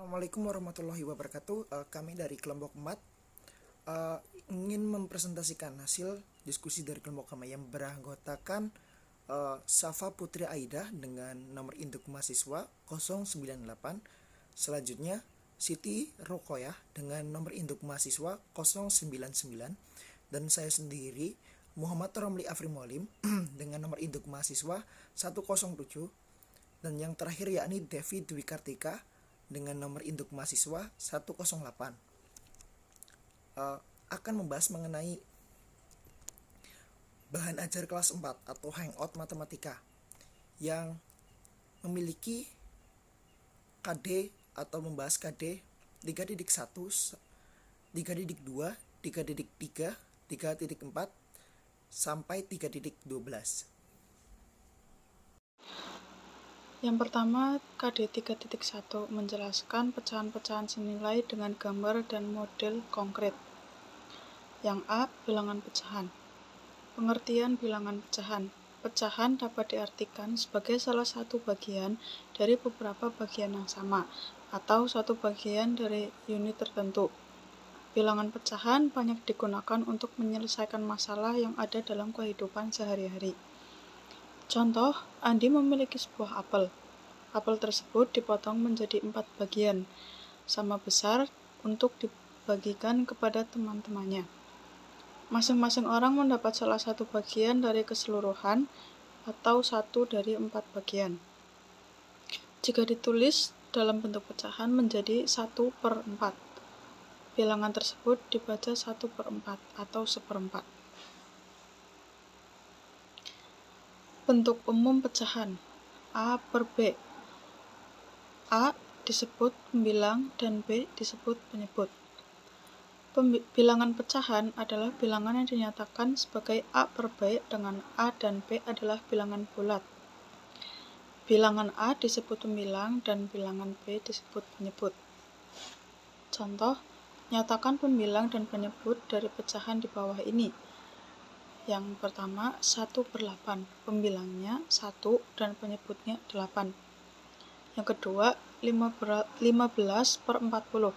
Assalamualaikum warahmatullahi wabarakatuh. Kami dari kelompok 4 ingin mempresentasikan hasil diskusi dari kelompok kami yang beranggotakan Safa Putri Aida dengan nomor induk mahasiswa 098. Selanjutnya Siti Rokoyah dengan nomor induk mahasiswa 099, dan saya sendiri Muhammad Romli Afrimolim dengan nomor induk mahasiswa 107, dan yang terakhir yakni Devi Dwi Kartika dengan nomor induk mahasiswa 108. Akan membahas mengenai bahan ajar kelas 4 atau hangout matematika yang memiliki KD atau membahas KD 3.1, 3.2, 3.3, 3.4 sampai 3.12. Yang pertama, KD 3.1 menjelaskan pecahan-pecahan senilai dengan gambar dan model konkret. Yang A, bilangan pecahan. Pengertian bilangan pecahan. Pecahan dapat diartikan sebagai salah satu bagian dari beberapa bagian yang sama, atau satu bagian dari unit tertentu. Bilangan pecahan banyak digunakan untuk menyelesaikan masalah yang ada dalam kehidupan sehari-hari. Contoh, Andi memiliki sebuah apel. Apel tersebut dipotong menjadi 4 bagian, sama besar untuk dibagikan kepada teman-temannya. Masing-masing orang mendapat salah satu bagian dari keseluruhan atau satu dari 4 bagian. Jika ditulis dalam bentuk pecahan menjadi 1/4, bilangan tersebut dibaca 1/4 atau 1/4. Bentuk umum pecahan A per B. A disebut pembilang dan B disebut penyebut. Bilangan pecahan adalah bilangan yang dinyatakan sebagai A per B dengan A dan B adalah bilangan bulat. Bilangan A disebut pembilang dan bilangan B disebut penyebut. Contoh, nyatakan pembilang dan penyebut dari pecahan di bawah ini. Yang pertama, 1/8, pembilangnya 1 dan penyebutnya 8. Yang kedua, 15/40,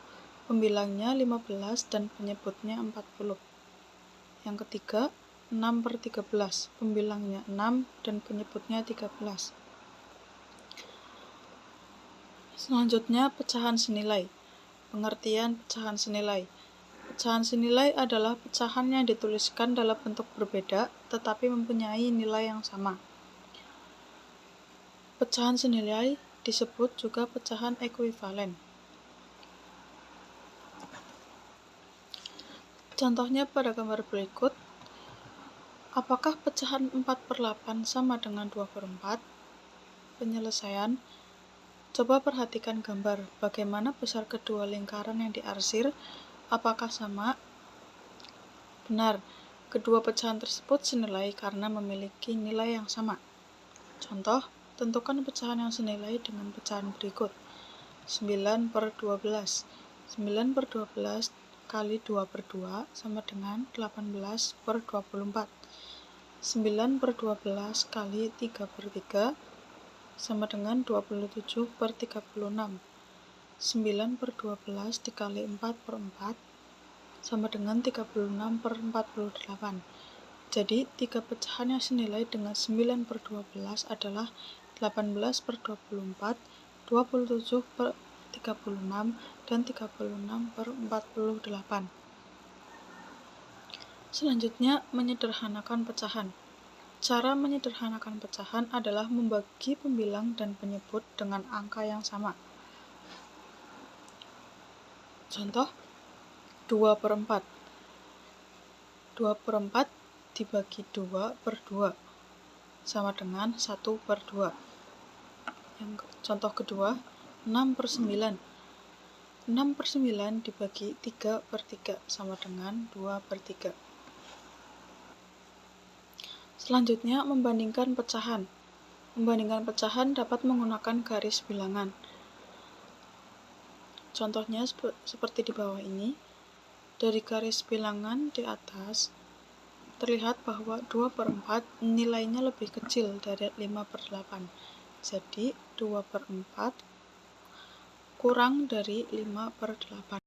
pembilangnya 15 dan penyebutnya 40. Yang ketiga, 6/13, pembilangnya 6 dan penyebutnya 13. Selanjutnya, pecahan senilai. Pengertian pecahan senilai. Pecahan senilai adalah pecahan yang dituliskan dalam bentuk berbeda tetapi mempunyai nilai yang sama. Pecahan senilai disebut juga pecahan ekuivalen. Contohnya pada gambar berikut. Apakah pecahan 4/8 sama dengan 2/4? Penyelesaian. Coba perhatikan gambar. Bagaimana besar kedua lingkaran yang diarsir? Apakah sama? Benar, kedua pecahan tersebut senilai karena memiliki nilai yang sama. Contoh, tentukan pecahan yang senilai dengan pecahan berikut. 9/12. 9/12 kali 2/2 sama dengan 18/24. 9/12 kali 3/3 sama dengan 27/36. 9/12 dikali 4/4 sama dengan 36/48. Jadi, 3 pecahan yang senilai dengan 9/12 adalah 18/24, 27/36, dan 36/48. Selanjutnya, menyederhanakan pecahan. Cara menyederhanakan pecahan adalah membagi pembilang dan penyebut dengan angka yang sama. Contoh, 2/4. 2/4 dibagi 2/2 sama dengan 1/2. Yang contoh kedua, 6/9. 6/9 dibagi 3/3 sama dengan 2/3. Selanjutnya, membandingkan pecahan. Membandingkan pecahan dapat menggunakan garis bilangan. Contohnya seperti di bawah ini. Dari garis bilangan di atas, terlihat bahwa 2/4 nilainya lebih kecil dari 5/8. Jadi, 2/4 kurang dari 5/8.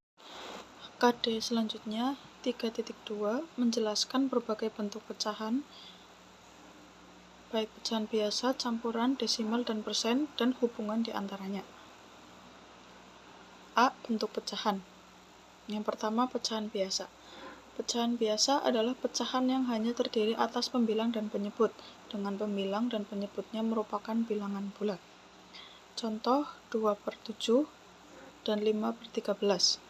KD selanjutnya 3.2 menjelaskan berbagai bentuk pecahan, baik pecahan biasa, campuran, desimal, dan persen, dan hubungan di antaranya. A. Bentuk pecahan. Yang pertama, pecahan biasa. Pecahan biasa adalah pecahan yang hanya terdiri atas pembilang dan penyebut, dengan pembilang dan penyebutnya merupakan bilangan bulat. Contoh 2/7 dan 5/13.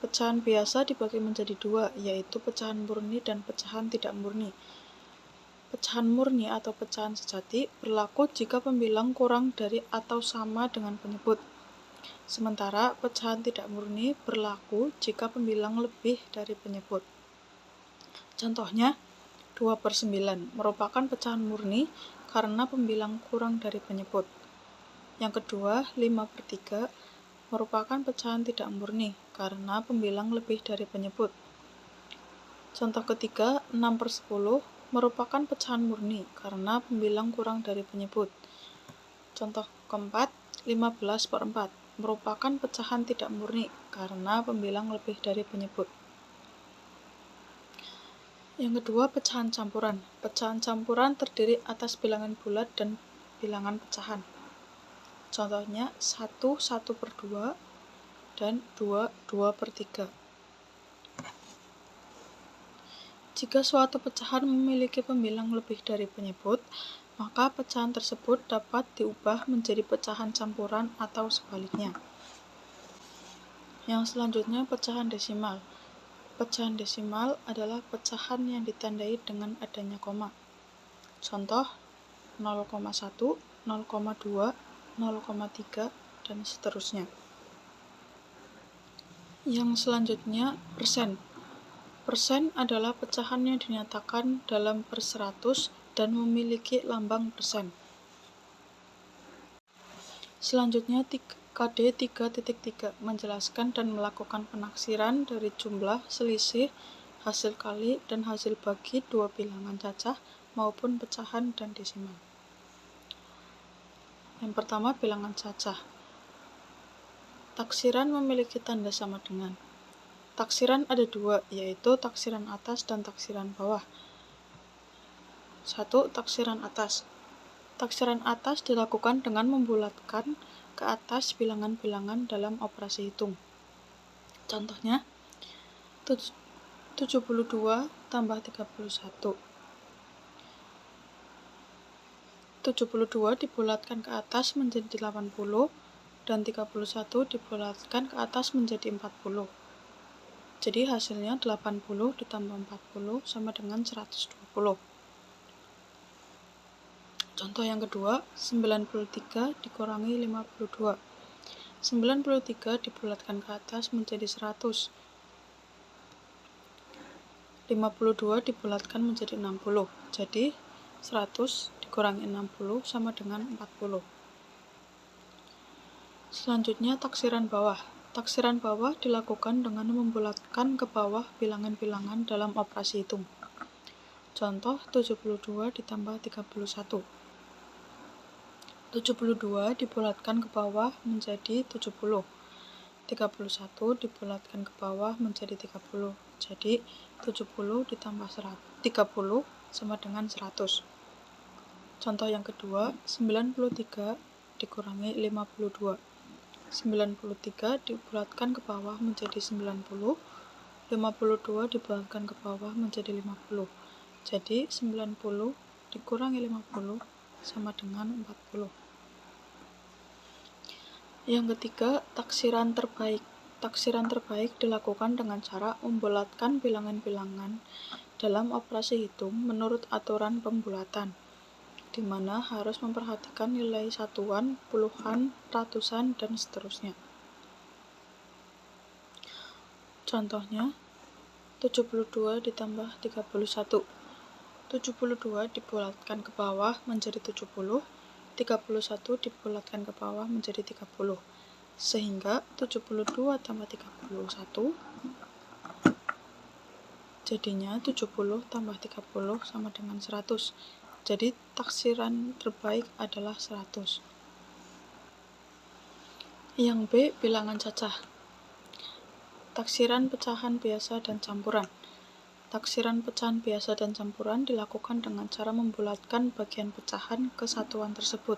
Pecahan biasa dibagi menjadi dua, yaitu pecahan murni dan pecahan tidak murni. Pecahan murni atau pecahan sejati berlaku jika pembilang kurang dari atau sama dengan penyebut. Sementara pecahan tidak murni berlaku jika pembilang lebih dari penyebut. Contohnya, 2/9 merupakan pecahan murni karena pembilang kurang dari penyebut. Yang kedua, 5/3 merupakan pecahan tidak murni karena pembilang lebih dari penyebut. Contoh ketiga, 6/10 merupakan pecahan murni karena pembilang kurang dari penyebut. Contoh keempat, 15/4 merupakan pecahan tidak murni karena pembilang lebih dari penyebut. Yang kedua, pecahan campuran. Pecahan campuran terdiri atas bilangan bulat dan bilangan pecahan. Contohnya 1 1/2 dan 2 2/3. Jika suatu pecahan memiliki pembilang lebih dari penyebut, maka pecahan tersebut dapat diubah menjadi pecahan campuran atau sebaliknya. Yang selanjutnya, pecahan desimal. Pecahan desimal adalah pecahan yang ditandai dengan adanya koma. Contoh 0,1, 0,2, 0,3, dan seterusnya. Yang selanjutnya, persen. Persen adalah pecahan yang dinyatakan dalam per 100 dan memiliki lambang persen. Selanjutnya, KD 3.3 menjelaskan dan melakukan penaksiran dari jumlah, selisih, hasil kali, dan hasil bagi dua bilangan cacah maupun pecahan dan desimal. Yang pertama, bilangan cacah. Taksiran memiliki tanda sama dengan. Taksiran ada dua, yaitu taksiran atas dan taksiran bawah. 1. Taksiran atas. Taksiran atas dilakukan dengan membulatkan ke atas bilangan-bilangan dalam operasi hitung. Contohnya, 72 tambah 31. 72 dibulatkan ke atas menjadi 80, dan 31 dibulatkan ke atas menjadi 40. Jadi hasilnya 80 ditambah 40 sama dengan 120. Contoh yang kedua, 93 dikurangi 52. 93 dibulatkan ke atas menjadi 100. 52 dibulatkan menjadi 60. Jadi 100 dikurangi 60 sama dengan 40. Selanjutnya, taksiran bawah. Taksiran bawah dilakukan dengan membulatkan ke bawah bilangan-bilangan dalam operasi hitung. Contoh 72 ditambah 31. 72 dibulatkan ke bawah menjadi 70. 31 dibulatkan ke bawah menjadi 30. Jadi 70 ditambah 30 sama dengan 100. Contoh yang kedua, 93 dikurangi 52. 93 dibulatkan ke bawah menjadi 90. 52 dibulatkan ke bawah menjadi 50. Jadi 90 dikurangi 50 sama dengan 40. Yang ketiga, taksiran terbaik. Taksiran terbaik dilakukan dengan cara membulatkan bilangan-bilangan dalam operasi hitung menurut aturan pembulatan, di mana harus memperhatikan nilai satuan, puluhan, ratusan, dan seterusnya. Contohnya, 72 ditambah 31. 72 dibulatkan ke bawah menjadi 70, 31 dibulatkan ke bawah menjadi 30. Sehingga 72 tambah 31 jadinya 70 tambah 30 sama dengan 100. Jadi taksiran terbaik adalah 100. Yang B, bilangan cacah. Taksiran pecahan biasa dan campuran. Taksiran pecahan biasa dan campuran dilakukan dengan cara membulatkan bagian pecahan ke satuan tersebut.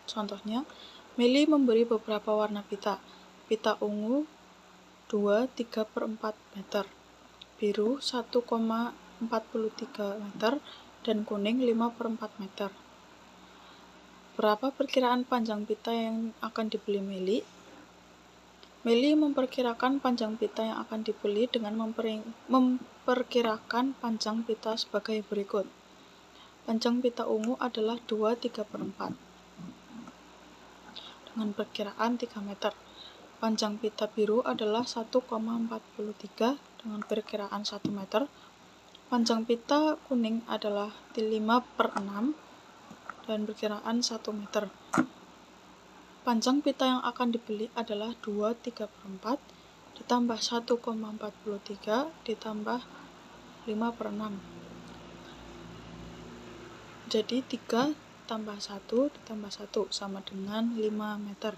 Contohnya, Meli memberi beberapa warna pita. Pita ungu 2,3/4 meter, biru 1,43 meter, dan kuning 5/4 meter. Berapa perkiraan panjang pita yang akan dibeli Meli? Meli memperkirakan panjang pita yang akan dibeli dengan memperkirakan panjang pita sebagai berikut. Panjang pita ungu adalah 2,3/4 dengan perkiraan 3 meter. Panjang pita biru adalah 1,43 dengan perkiraan 1 meter. Panjang pita kuning adalah 5/6 dan perkiraan 1 meter. Panjang pita yang akan dibeli adalah 2,3/4 ditambah 1,43 ditambah 5/6. Jadi 3 tambah 1 ditambah 1 sama dengan 5 meter.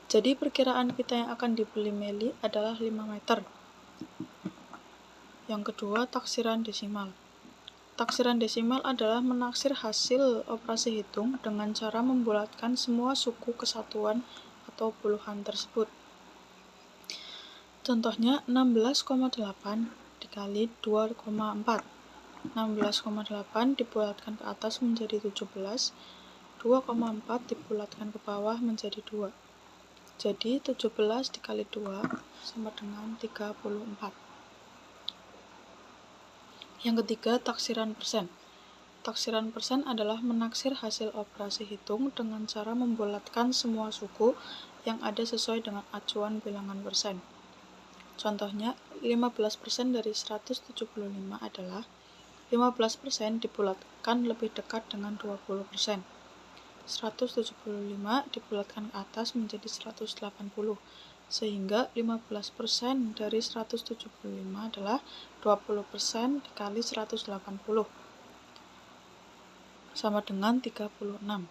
Jadi perkiraan pita yang akan dibeli Meli adalah 5 meter. Yang kedua, taksiran desimal. Taksiran desimal adalah menaksir hasil operasi hitung dengan cara membulatkan semua suku kesatuan atau puluhan tersebut. Contohnya 16,8 dikali 2,4. 16,8 dibulatkan ke atas menjadi 17, 2,4 dibulatkan ke bawah menjadi 2. Jadi 17 dikali 2 sama dengan 34. Yang ketiga, taksiran persen. Taksiran persen adalah menaksir hasil operasi hitung dengan cara membulatkan semua suku yang ada sesuai dengan acuan bilangan persen. Contohnya, 15% dari 175 adalah 15% dibulatkan lebih dekat dengan 20%. 175 dibulatkan ke atas menjadi 180, sehingga 15% dari 175 adalah 20% dikali 180 sama dengan 36.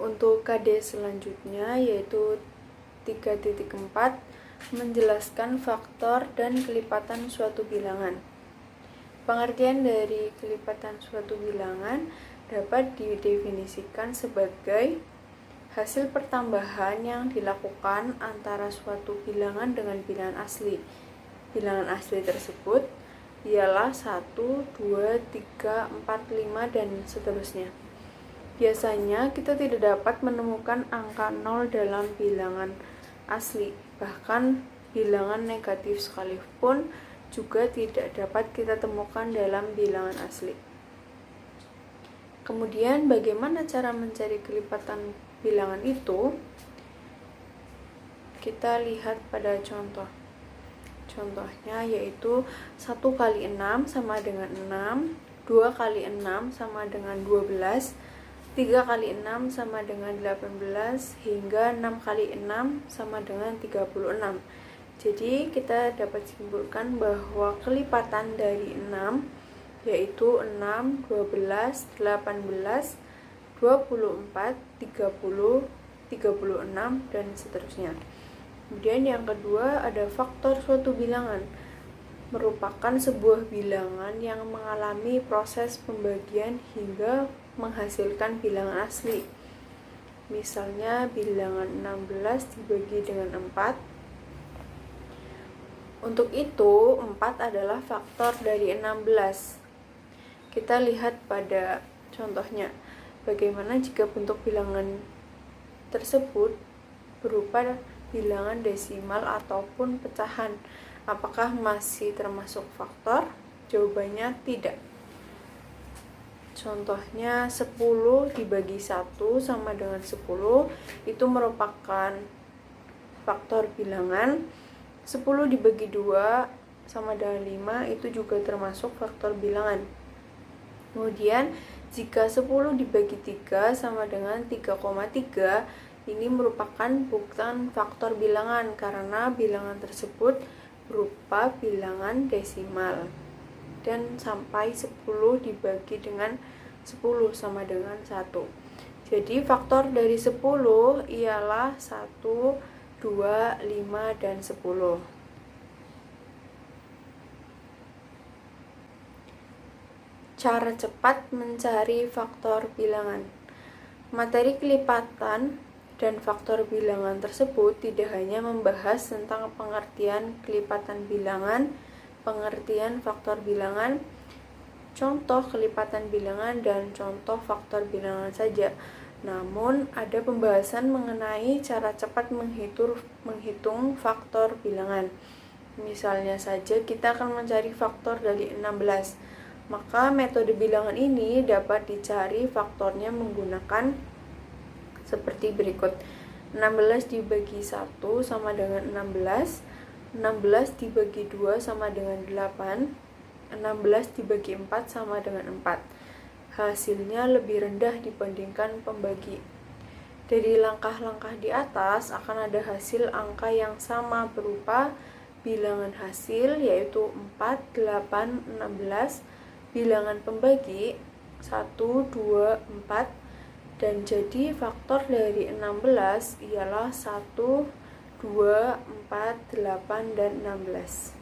Untuk KD selanjutnya yaitu 3.4 menjelaskan faktor dan kelipatan suatu bilangan. Pengertian dari kelipatan suatu bilangan dapat didefinisikan sebagai hasil pertambahan yang dilakukan antara suatu bilangan dengan bilangan asli. Bilangan asli tersebut ialah 1, 2, 3, 4, 5, dan seterusnya. Biasanya kita tidak dapat menemukan angka 0 dalam bilangan asli, bahkan bilangan negatif sekalipun juga tidak dapat kita temukan dalam bilangan asli. Kemudian bagaimana cara mencari kelipatan bilangan itu? Kita lihat pada contoh. Contohnya yaitu 1 kali 6 sama dengan 6, 2 kali 6 sama dengan 12, 3 kali 6 sama dengan 18, hingga 6 kali 6 sama dengan 36. Jadi kita dapat simpulkan bahwa kelipatan dari 6 yaitu 6, 12, 18, 24, 30, 36, dan seterusnya. Kemudian yang kedua ada faktor suatu bilangan, merupakan sebuah bilangan yang mengalami proses pembagian hingga menghasilkan bilangan asli. Misalnya bilangan 16 dibagi dengan 4. Untuk itu 4 adalah faktor dari 16. Kita lihat pada contohnya. Bagaimana jika bentuk bilangan tersebut berupa bilangan desimal ataupun pecahan? Apakah masih termasuk faktor? Jawabannya tidak. Contohnya 10 dibagi 1 sama dengan 10 itu merupakan faktor bilangan. 10 dibagi 2 sama dengan 5 itu juga termasuk faktor bilangan. Kemudian jika 10 dibagi 3 sama dengan 3,3 ini merupakan bukan faktor bilangan karena bilangan tersebut berupa bilangan desimal. Dan sampai 10 dibagi dengan 10 sama dengan 1. Jadi faktor dari 10 ialah 1, 2, 5, dan 10. Cara cepat mencari faktor bilangan. Materi kelipatan dan faktor bilangan tersebut tidak hanya membahas tentang pengertian kelipatan bilangan, pengertian faktor bilangan, contoh kelipatan bilangan, dan contoh faktor bilangan saja. Namun, ada pembahasan mengenai cara cepat menghitung faktor bilangan. Misalnya saja kita akan mencari faktor dari 16. Maka metode bilangan ini dapat dicari faktornya menggunakan seperti berikut. 16 dibagi 1 sama dengan 16, 16 dibagi 2 sama dengan 8, 16 dibagi 4 sama dengan 4. Hasilnya lebih rendah dibandingkan pembagi. Dari langkah-langkah di atas akan ada hasil angka yang sama berupa bilangan hasil yaitu 4, 8, 16, bilangan pembagi 1, 2, 4, dan jadi faktor dari 16 ialah 1, 2, 4, 8, dan 16.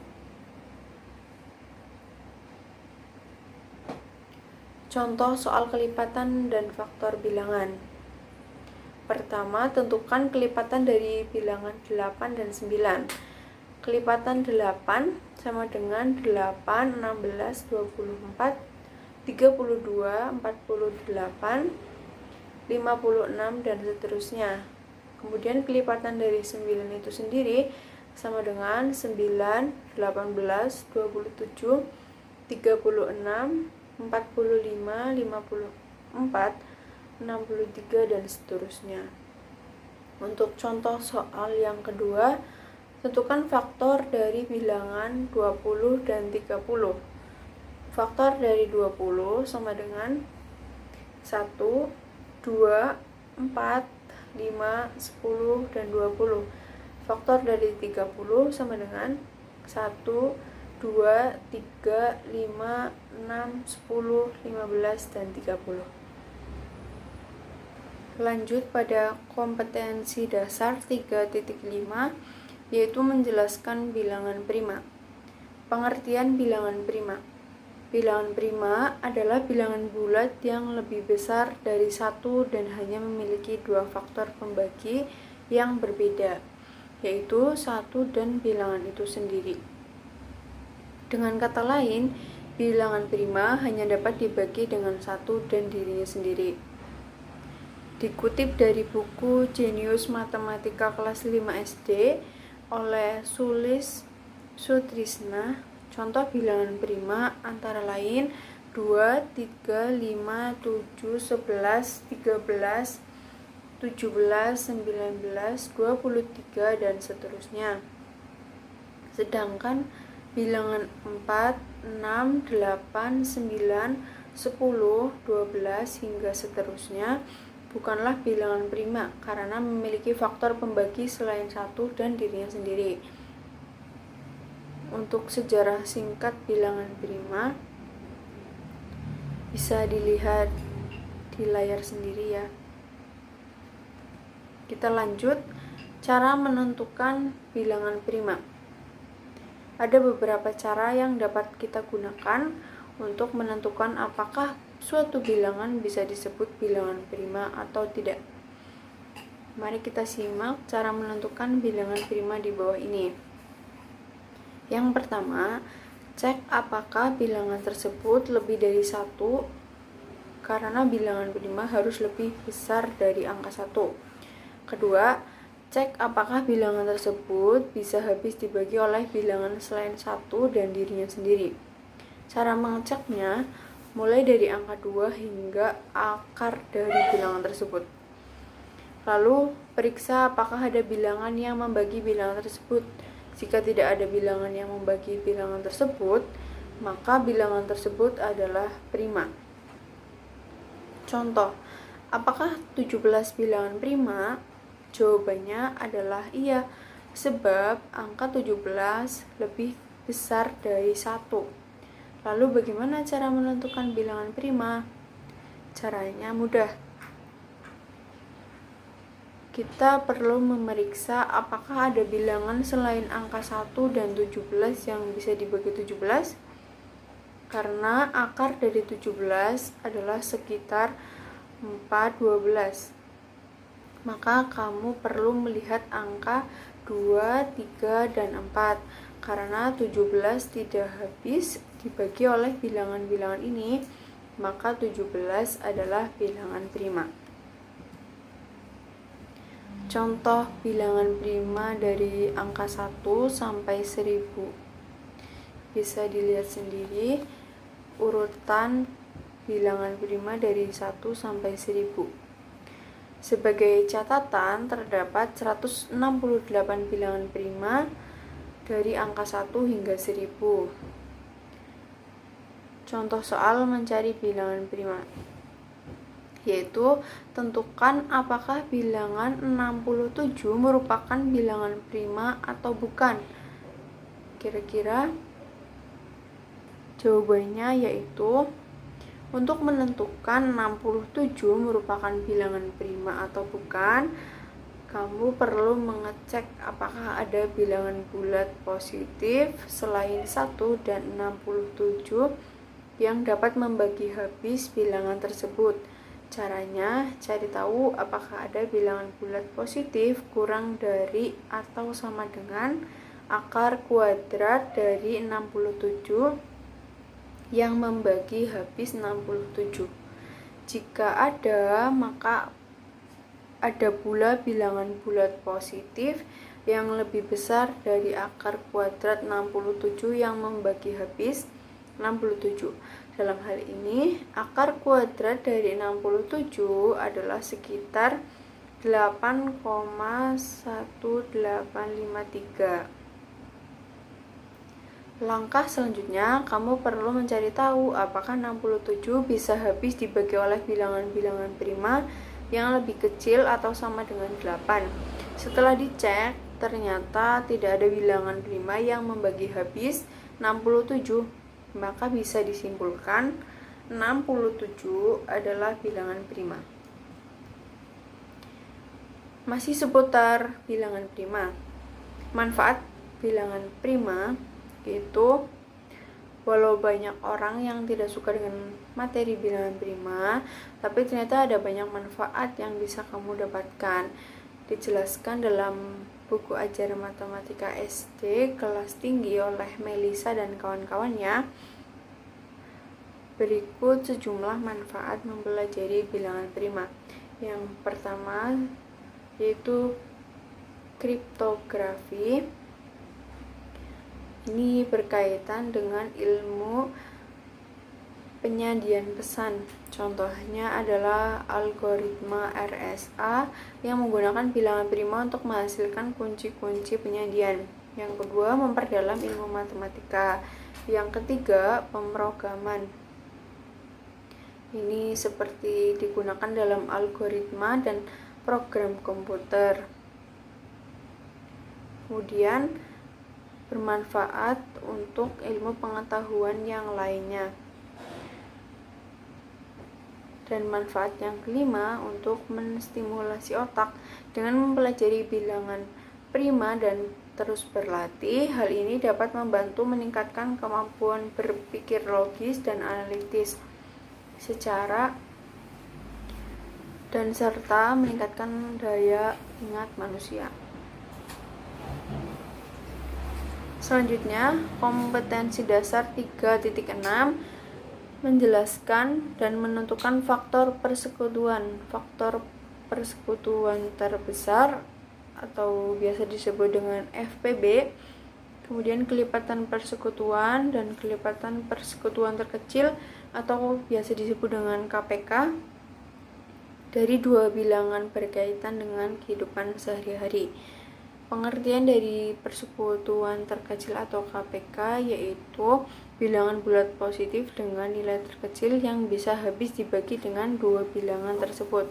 Contoh soal kelipatan dan faktor bilangan. Pertama, tentukan kelipatan dari bilangan 8 dan 9. Kelipatan 8 sama dengan 8, 16, 24, 32, 48, 56, dan seterusnya. Kemudian kelipatan dari 9 itu sendiri sama dengan 9, 18, 27, 36, 45, 54, 63, dan seterusnya. Untuk contoh soal yang kedua, tentukan faktor dari bilangan 20 dan 30. Faktor dari 20 sama dengan 1, 2, 4, 5, 10, dan 20. Faktor dari 30 sama dengan 1, 2, 3, 5, 6, 10, 15, dan 30. Lanjut pada kompetensi dasar 3.5, yaitu menjelaskan bilangan prima. Pengertian bilangan prima. Bilangan prima adalah bilangan bulat yang lebih besar dari 1 dan hanya memiliki 2 faktor pembagi yang berbeda, yaitu 1 dan bilangan itu sendiri. Dengan kata lain, bilangan prima hanya dapat dibagi dengan 1 dan dirinya sendiri. Dikutip dari buku Jenius Matematika kelas 5 SD oleh Sulis Sutrisna, contoh bilangan prima antara lain 2, 3, 5, 7, 11, 13, 17, 19, 23, dan seterusnya. Sedangkan bilangan 4, 6, 8, 9, 10, 12, hingga seterusnya bukanlah bilangan prima karena memiliki faktor pembagi selain 1 dan dirinya sendiri. Untuk sejarah singkat bilangan prima bisa dilihat di layar sendiri ya. Kita lanjut, cara menentukan bilangan prima. Ada beberapa cara yang dapat kita gunakan untuk menentukan apakah suatu bilangan bisa disebut bilangan prima atau tidak. Mari kita simak cara menentukan bilangan prima di bawah ini. Yang pertama, cek apakah bilangan tersebut lebih dari 1, karena bilangan prima harus lebih besar dari angka 1. Kedua, cek apakah bilangan tersebut bisa habis dibagi oleh bilangan selain 1 dan dirinya sendiri. Cara mengeceknya mulai dari angka 2 hingga akar dari bilangan tersebut. Lalu, periksa apakah ada bilangan yang membagi bilangan tersebut. Jika tidak ada bilangan yang membagi bilangan tersebut, maka bilangan tersebut adalah prima. Contoh, apakah 17 bilangan prima? Jawabannya adalah iya, sebab angka 17 lebih besar dari 1. Lalu bagaimana cara menentukan bilangan prima? Caranya mudah. kita perlu memeriksa apakah ada bilangan selain angka 1 dan 17 yang bisa dibagi 17, karena akar dari 17 adalah sekitar 4/12. Maka kamu perlu melihat angka 2, 3, dan 4, karena 17 tidak habis dibagi oleh bilangan-bilangan ini, maka 17 adalah bilangan prima. Contoh bilangan prima dari angka 1 sampai 1000. Bisa dilihat sendiri urutan bilangan prima dari 1 sampai 1000. Sebagai catatan, terdapat 168 bilangan prima dari angka 1 hingga 1000. Contoh soal mencari bilangan prima, yaitu tentukan apakah bilangan 67 merupakan bilangan prima atau bukan. Kira-kira jawabannya yaitu, untuk menentukan 67 merupakan bilangan prima atau bukan, kamu perlu mengecek apakah ada bilangan bulat positif selain 1 dan 67 yang dapat membagi habis bilangan tersebut. Caranya, cari tahu apakah ada bilangan bulat positif kurang dari atau sama dengan akar kuadrat dari 67 yang membagi habis 67. Jika ada, maka ada pula bilangan bulat positif yang lebih besar dari akar kuadrat 67 yang membagi habis 67. Dalam hal ini, akar kuadrat dari 67 adalah sekitar 8,1853. Langkah selanjutnya, kamu perlu mencari tahu apakah 67 bisa habis dibagi oleh bilangan-bilangan prima yang lebih kecil atau sama dengan 8. Setelah dicek, ternyata tidak ada bilangan prima yang membagi habis 67. Maka bisa disimpulkan 67 adalah bilangan prima. Masih seputar bilangan prima. Manfaat bilangan prima yaitu, walau banyak orang yang tidak suka dengan materi bilangan prima, tapi ternyata ada banyak manfaat yang bisa kamu dapatkan. Dijelaskan dalam buku ajaran matematika SD kelas tinggi oleh Melisa dan kawan-kawannya. Berikut sejumlah manfaat mempelajari bilangan prima. Yang pertama yaitu kriptografi. Ini berkaitan dengan ilmu penyandian pesan. Contohnya adalah algoritma RSA yang menggunakan bilangan prima untuk menghasilkan kunci-kunci penyandian. Yang kedua, memperdalam ilmu matematika. Yang ketiga, pemrograman. Ini seperti digunakan dalam algoritma dan program komputer. Kemudian, bermanfaat untuk ilmu pengetahuan yang lainnya. Dan manfaat yang kelima, untuk menstimulasi otak. Dengan mempelajari bilangan prima dan terus berlatih, hal ini dapat membantu meningkatkan kemampuan berpikir logis dan analitis dan serta meningkatkan daya ingat manusia. Selanjutnya, kompetensi dasar 3.6 menjelaskan dan menentukan faktor persekutuan. Faktor persekutuan terbesar atau biasa disebut dengan FPB, kemudian kelipatan persekutuan dan kelipatan persekutuan terkecil atau biasa disebut dengan KPK dari dua bilangan berkaitan dengan kehidupan sehari-hari. Pengertian dari persekutuan terkecil atau KPK yaitu bilangan bulat positif dengan nilai terkecil yang bisa habis dibagi dengan dua bilangan tersebut.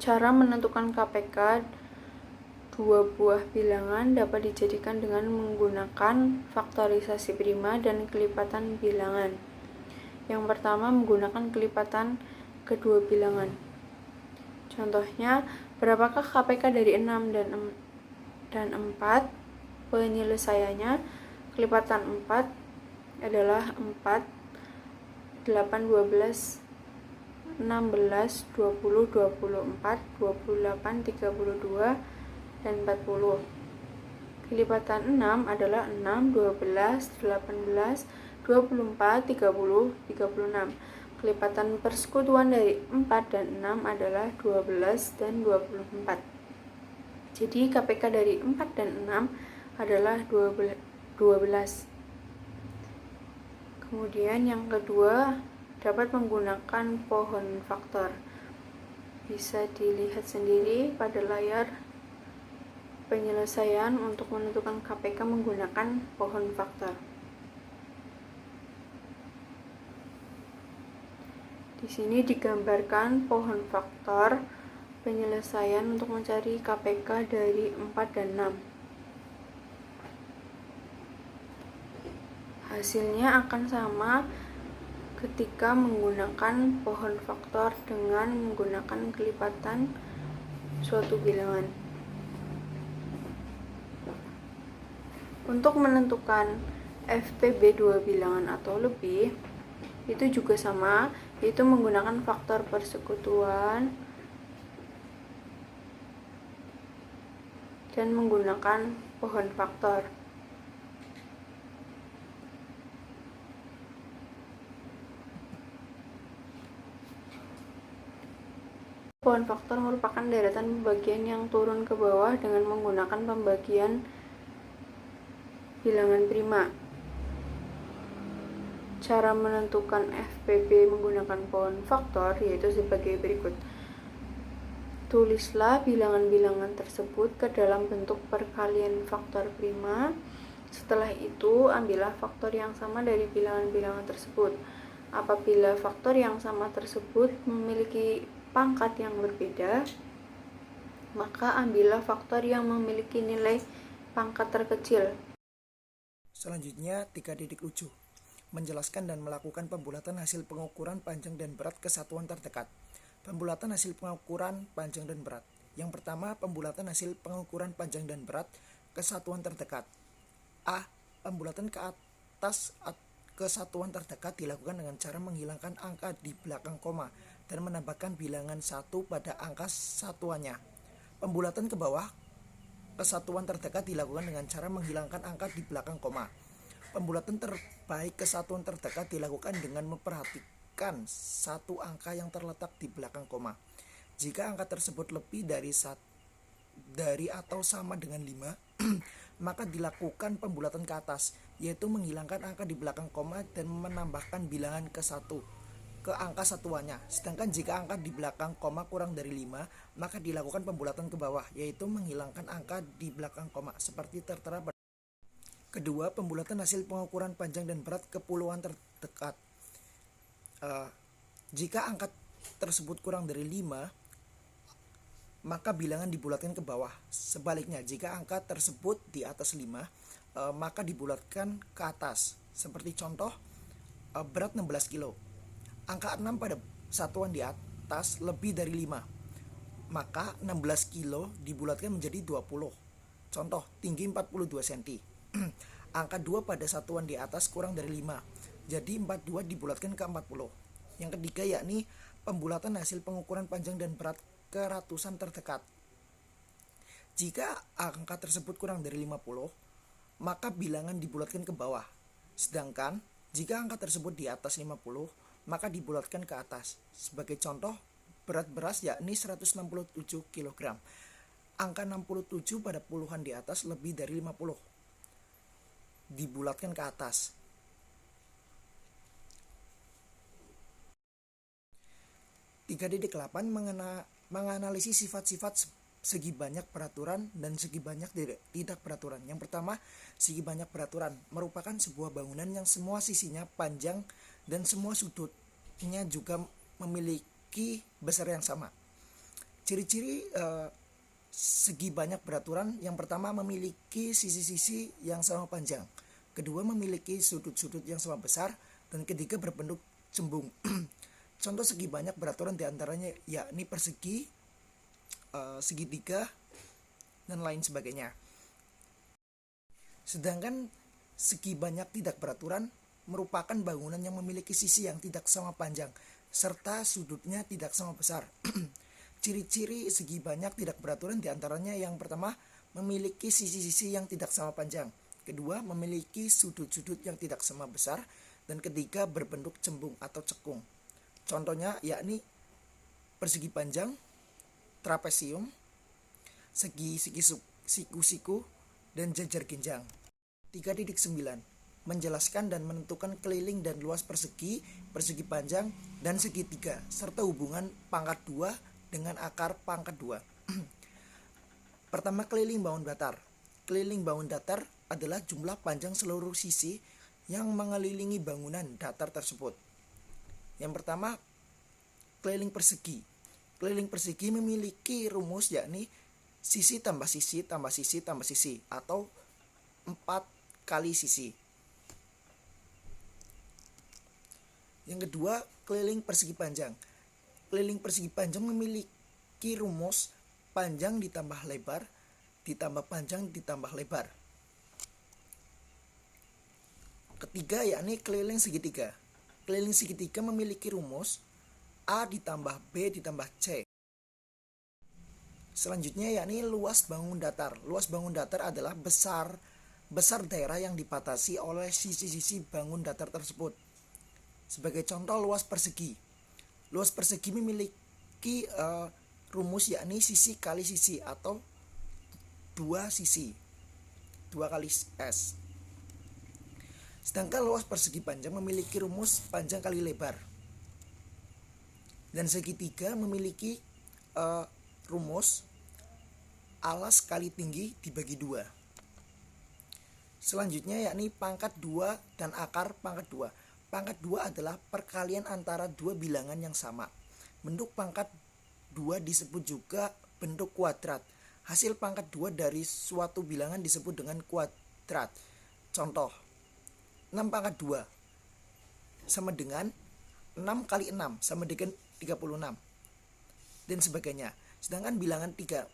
Cara menentukan KPK dua buah bilangan dapat dijadikan dengan menggunakan faktorisasi prima dan kelipatan bilangan. Yang pertama, menggunakan kelipatan kedua bilangan. Contohnya, berapakah KPK dari 6 dan 4? Penyelesaiannya, kelipatan 4 adalah 4, 8, 12, 16, 20, 24, 28, 32, dan 40. Kelipatan 6 adalah 6, 12, 18, 24, 30, 36. Kelipatan persekutuan dari 4 dan 6 adalah 12 dan 24. Jadi KPK dari 4 dan 6 adalah 12. Kemudian yang kedua, dapat menggunakan pohon faktor. Bisa dilihat sendiri pada layar penyelesaian untuk menentukan KPK menggunakan pohon faktor. Di sini digambarkan pohon faktor penyelesaian untuk mencari KPK dari 4 dan 6. Hasilnya akan sama ketika menggunakan pohon faktor dengan menggunakan kelipatan suatu bilangan. Untuk menentukan FPB dua bilangan atau lebih, itu juga sama, yaitu menggunakan faktor persekutuan dan menggunakan pohon faktor. Pohon faktor merupakan deretan pembagian yang turun ke bawah dengan menggunakan pembagian bilangan prima. Cara menentukan FPB menggunakan pohon faktor yaitu sebagai berikut. Tulislah bilangan-bilangan tersebut ke dalam bentuk perkalian faktor prima. Setelah itu, ambillah faktor yang sama dari bilangan-bilangan tersebut. Apabila faktor yang sama tersebut memiliki pangkat yang berbeda, maka ambillah faktor yang memiliki nilai pangkat terkecil. Selanjutnya, 3.7. Menjelaskan dan melakukan pembulatan hasil pengukuran panjang dan berat kesatuan terdekat. Pembulatan hasil pengukuran panjang dan berat. Yang pertama, pembulatan hasil pengukuran panjang dan berat kesatuan terdekat. A. Pembulatan ke atas kesatuan terdekat dilakukan dengan cara menghilangkan angka di belakang koma dan menambahkan bilangan 1 pada angka satuannya. Pembulatan ke bawah kesatuan terdekat dilakukan dengan cara menghilangkan angka di belakang koma. Pembulatan terbaik kesatuan terdekat dilakukan dengan memperhatikan satu angka yang terletak di belakang koma. Jika angka tersebut lebih dari atau sama dengan 5, maka dilakukan pembulatan ke atas, yaitu menghilangkan angka di belakang koma dan menambahkan bilangan ke angka satuannya. Sedangkan jika angka di belakang koma kurang dari 5, maka dilakukan pembulatan ke bawah, yaitu menghilangkan angka di belakang koma, seperti tertera pada. Kedua, pembulatan hasil pengukuran panjang dan berat kepulauan terdekat. Jika angka tersebut kurang dari 5, maka bilangan dibulatkan ke bawah. Sebaliknya, jika angka tersebut di atas 5, maka dibulatkan ke atas. Seperti contoh, berat 16 kilo. Angka 6 pada satuan di atas lebih dari 5, maka 16 kilo dibulatkan menjadi 20. Contoh, tinggi 42 cm. Angka 2 pada satuan di atas kurang dari 5, jadi 42 dibulatkan ke 40. Yang ketiga yakni pembulatan hasil pengukuran panjang dan berat ke ratusan terdekat. Jika angka tersebut kurang dari 50, maka bilangan dibulatkan ke bawah. Sedangkan jika angka tersebut di atas 50, maka dibulatkan ke atas. Sebagai contoh, berat beras yakni 167 kg. Angka 67 pada puluhan di atas lebih dari 50, dibulatkan ke atas. Tiga titik 8 menganalisis sifat-sifat segi banyak peraturan dan segi banyak tidak peraturan. Yang pertama, segi banyak peraturan merupakan sebuah bangunan yang semua sisinya panjang dan semua sudutnya juga memiliki besar yang sama. Ciri-ciri segi banyak beraturan. Yang pertama, memiliki sisi-sisi yang sama panjang. Kedua, memiliki sudut-sudut yang sama besar. Dan ketiga, berbentuk cembung. Contoh segi banyak beraturan diantaranya yakni persegi, segitiga, dan lain sebagainya. Sedangkan segi banyak tidak beraturan merupakan bangunan yang memiliki sisi yang tidak sama panjang serta sudutnya tidak sama besar. Ciri-ciri segi banyak tidak beraturan diantaranya yang pertama, memiliki sisi-sisi yang tidak sama panjang. Kedua, memiliki sudut-sudut yang tidak sama besar. Dan ketiga, berbentuk cembung atau cekung. Contohnya yakni persegi panjang, trapesium, segi siku-siku, dan jajar ginjang. 3.9. Menjelaskan dan menentukan keliling dan luas persegi, persegi panjang, dan segitiga, serta hubungan pangkat 2 dengan akar pangkat 2. Pertama, keliling bangun datar. Keliling bangun datar adalah jumlah panjang seluruh sisi yang mengelilingi bangunan datar tersebut. Yang pertama, keliling persegi. Keliling persegi memiliki rumus yakni sisi tambah sisi tambah sisi tambah sisi atau 4 kali sisi. Yang kedua, keliling persegi panjang. Keliling persegi panjang memiliki rumus panjang ditambah lebar ditambah panjang ditambah lebar. Ketiga yakni keliling segitiga. Keliling segitiga memiliki rumus A ditambah B ditambah C. Selanjutnya yakni luas bangun datar. Luas bangun datar adalah besar daerah yang dibatasi oleh sisi-sisi bangun datar tersebut. Sebagai contoh, luas persegi. Luas persegi memiliki rumus yakni sisi kali sisi atau 2 sisi, 2 kali S. Sedangkan luas persegi panjang memiliki rumus panjang kali lebar. Dan segitiga memiliki rumus alas kali tinggi dibagi 2. Selanjutnya yakni pangkat 2 dan akar pangkat 2. Pangkat 2 adalah perkalian antara dua bilangan yang sama. Bentuk pangkat 2 disebut juga bentuk kuadrat. Hasil pangkat 2 dari suatu bilangan disebut dengan kuadrat. Contoh, 6 pangkat 2 sama dengan 6 kali 6 sama dengan 36 dan sebagainya. Sedangkan bilangan 3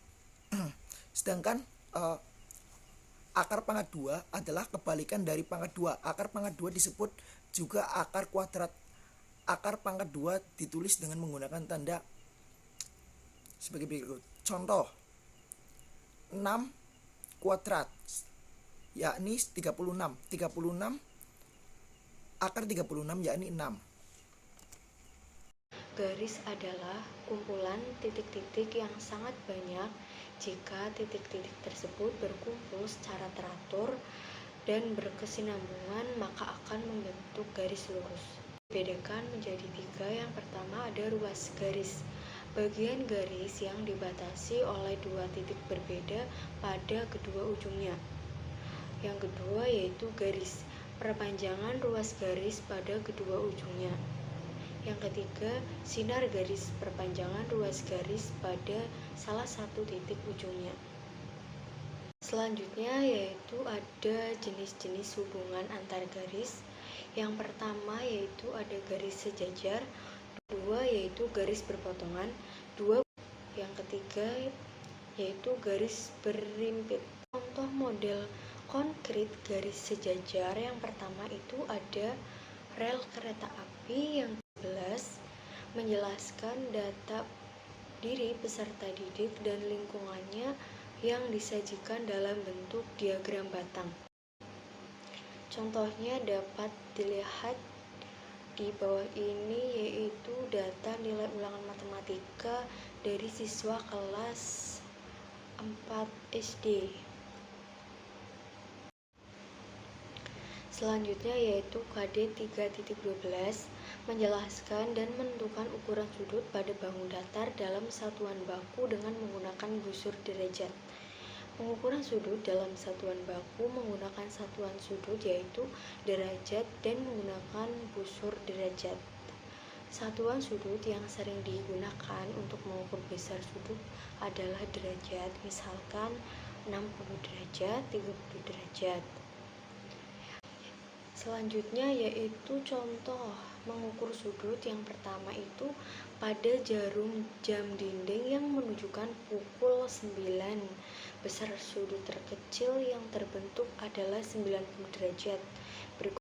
sedangkan akar pangkat 2 adalah kebalikan dari pangkat 2. Akar pangkat 2 disebut juga akar kuadrat. Akar pangkat 2 ditulis dengan menggunakan tanda sebagai berikut. Contoh, 6 kuadrat yakni 36. 36 akar 36 yakni 6. Garis adalah kumpulan titik-titik yang sangat banyak. Jika titik-titik tersebut berkumpul secara teratur dan berkesinambungan, maka akan membentuk garis lurus. Dibedakan menjadi 3. Yang pertama ada ruas garis. Bagian garis yang dibatasi oleh 2 titik berbeda pada kedua ujungnya. Yang kedua yaitu garis, perpanjangan ruas garis pada kedua ujungnya. Yang ketiga, sinar garis, perpanjangan ruas garis pada salah satu titik ujungnya. Selanjutnya yaitu ada jenis-jenis hubungan antar garis. Yang pertama yaitu ada garis sejajar, 2 yaitu garis berpotongan, 2. Yang ketiga yaitu garis berimpit. Contoh model konkret garis sejajar yang pertama itu ada rel kereta api. Yang 11 menjelaskan data diri peserta didik dan lingkungannya yang disajikan dalam bentuk diagram batang. Contohnya dapat dilihat di bawah ini yaitu data nilai ulangan matematika dari siswa kelas 4 SD. Selanjutnya yaitu KD 3.12 menjelaskan dan menentukan ukuran sudut pada bangun datar dalam satuan baku dengan menggunakan busur derajat. Pengukuran sudut dalam satuan baku menggunakan satuan sudut yaitu derajat dan menggunakan busur derajat. Satuan sudut yang sering digunakan untuk mengukur besar sudut adalah derajat, misalkan 60 derajat, 30 derajat. Selanjutnya yaitu contoh mengukur sudut. Yang pertama itu pada jarum jam dinding yang menunjukkan pukul 9. Besar sudut terkecil yang terbentuk adalah 90 derajat. Berikut